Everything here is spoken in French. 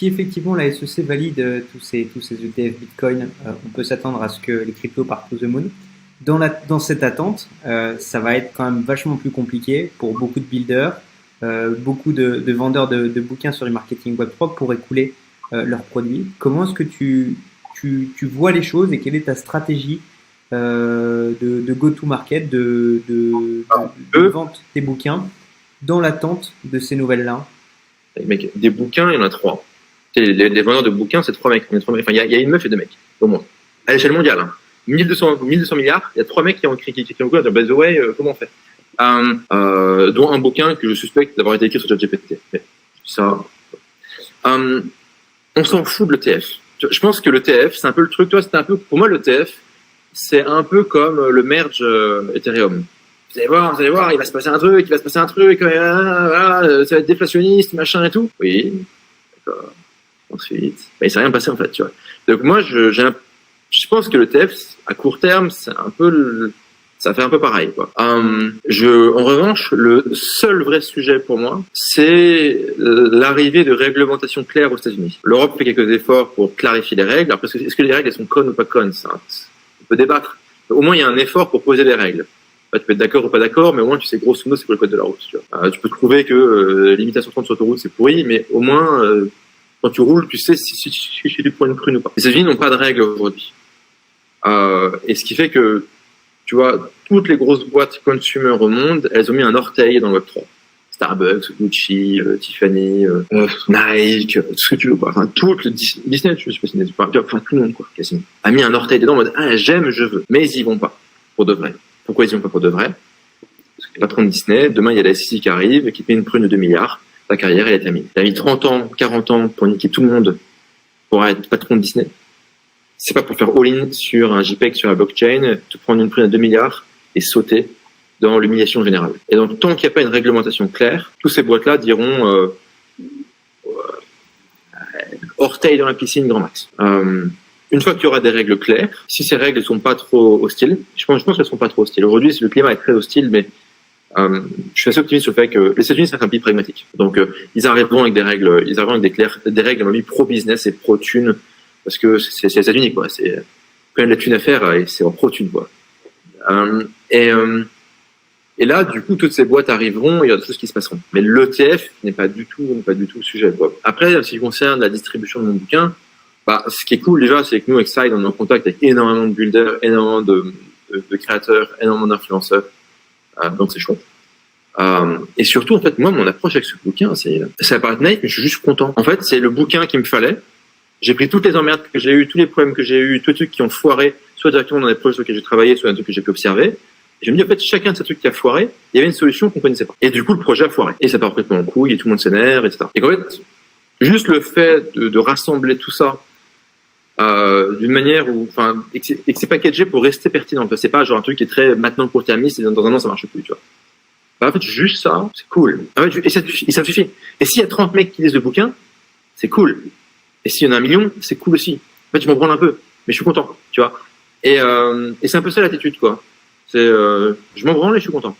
si effectivement la SEC valide tous ces ETF Bitcoin, on peut s'attendre à ce que les cryptos partent to the moon. Dans cette attente, ça va être quand même vachement plus compliqué pour beaucoup de builders, beaucoup de vendeurs de bouquins sur le marketing Web3 pour écouler leurs produits. Comment est-ce que tu vois les choses et quelle est ta stratégie de go-to-market, de vente des bouquins dans l'attente de ces nouvelles-là? Mec, des bouquins, il y en a 3. Les vendeurs de bouquins, c'est 3 mecs. Enfin, il y a une meuf et 2 mecs, au moins. À l'échelle mondiale, hein. 1200 milliards, il y a 3 mecs qui ont écrit un bouquin, by the way, comment on fait dont un bouquin que je suspecte d'avoir été écrit sur ChatGPT. Ça, on s'en fout de l'ETF. Je pense que l'ETF, c'est un peu le truc, toi, pour moi, l'ETF, c'est un peu comme le merge Ethereum. Vous allez voir, il va se passer un truc, ça va être déflationniste, machin et tout. Oui, d'accord. Ensuite, il s'est rien passé en fait, tu vois. Donc moi, je pense que l'ETF, à court terme, ça fait un peu pareil, quoi. En revanche, le seul vrai sujet pour moi, c'est l'arrivée de réglementations claires aux États-Unis. L'Europe fait quelques efforts pour clarifier les règles. Alors, est-ce que les règles elles sont connes ou pas connes, ça, on peut débattre. Au moins, il y a un effort pour poser des règles. Tu peux être d'accord ou pas d'accord, mais au moins tu sais grosso modo c'est quoi le code de la route. Tu vois. Tu peux trouver que limitation 30 sur autoroute c'est pourri, mais au moins quand tu roules, tu sais si tu prends une prune ou pas. Les États-Unis n'ont pas de règles aujourd'hui, et ce qui fait que tu vois toutes les grosses boîtes consumer au monde, elles ont mis un orteil dans le Web3. Starbucks, Gucci, Tiffany, Nike, tout ce que tu veux quoi. Enfin tout le Disney, je sais pas si c'est pas, enfin tout le monde quoi, quasiment a mis un orteil dedans en mode j'aime, je veux, mais ils y vont pas pour de vrai. Pourquoi ils n'y vont pas pour de vrai? Parce que le patron de Disney, demain il y a la SEC qui arrive, qui paye une prune de 2 milliards, ta carrière elle est terminée. T'as mis 30 ans, 40 ans pour niquer tout le monde pour être patron de Disney. C'est pas pour faire all-in sur un JPEG, sur la blockchain, te prendre une prune à 2 milliards et sauter dans l'humiliation générale. Et donc tant qu'il n'y a pas une réglementation claire, tous ces boîtes-là diront orteil dans la piscine, grand max. Une fois qu'il y aura des règles claires, si ces règles ne sont pas trop hostiles, je pense qu'elles ne sont pas trop hostiles. Aujourd'hui, le climat est très hostile, mais je suis assez optimiste sur le fait que les États-Unis c'est un pays pragmatique. Donc, ils arriveront avec des règles, des règles à mon avis pro-business et pro-thune, parce que c'est les États-Unis, quoi. C'est quand il y a de la thune à faire, et c'est en pro-thune, quoi. Et là, du coup, toutes ces boîtes arriveront, il y aura des choses qui se passeront. Mais l'ETF n'est pas du tout le sujet, quoi. Après, en ce qui concerne la distribution de mon bouquin, ce qui est cool déjà, c'est que nous, avec Side, on est en contact avec énormément de builders, énormément de créateurs, énormément d'influenceurs. Donc c'est chouette. Et surtout, en fait, moi, mon approche avec ce bouquin, ça va paraître naïf, mais je suis juste content. En fait, c'est le bouquin qu'il me fallait. J'ai pris toutes les emmerdes que j'ai eues, tous les problèmes que j'ai eus, tous les trucs qui ont foiré, soit directement dans les projets sur lesquels j'ai travaillé, soit dans les trucs que j'ai pu observer. Et je me dis, en fait, chacun de ces trucs qui a foiré, il y avait une solution qu'on connaissait pas. Et du coup, le projet a foiré. Et ça part complètement en couille, et tout le monde s'énerve, etc. Et en fait, juste le fait de rassembler tout ça, d'une manière où, enfin, et que c'est packagé pour rester pertinent. C'est pas genre un truc qui est très maintenant court-termiste et dans un an ça marche plus, tu vois. En fait, juste ça, c'est cool. En fait, et ça suffit. Et s'il y a 30 mecs qui lisent le bouquin, c'est cool. Et s'il y en a 1 million, c'est cool aussi. En fait, je m'en branle un peu, mais je suis content, tu vois. Et c'est un peu ça l'attitude, quoi. C'est, je m'en branle et je suis content.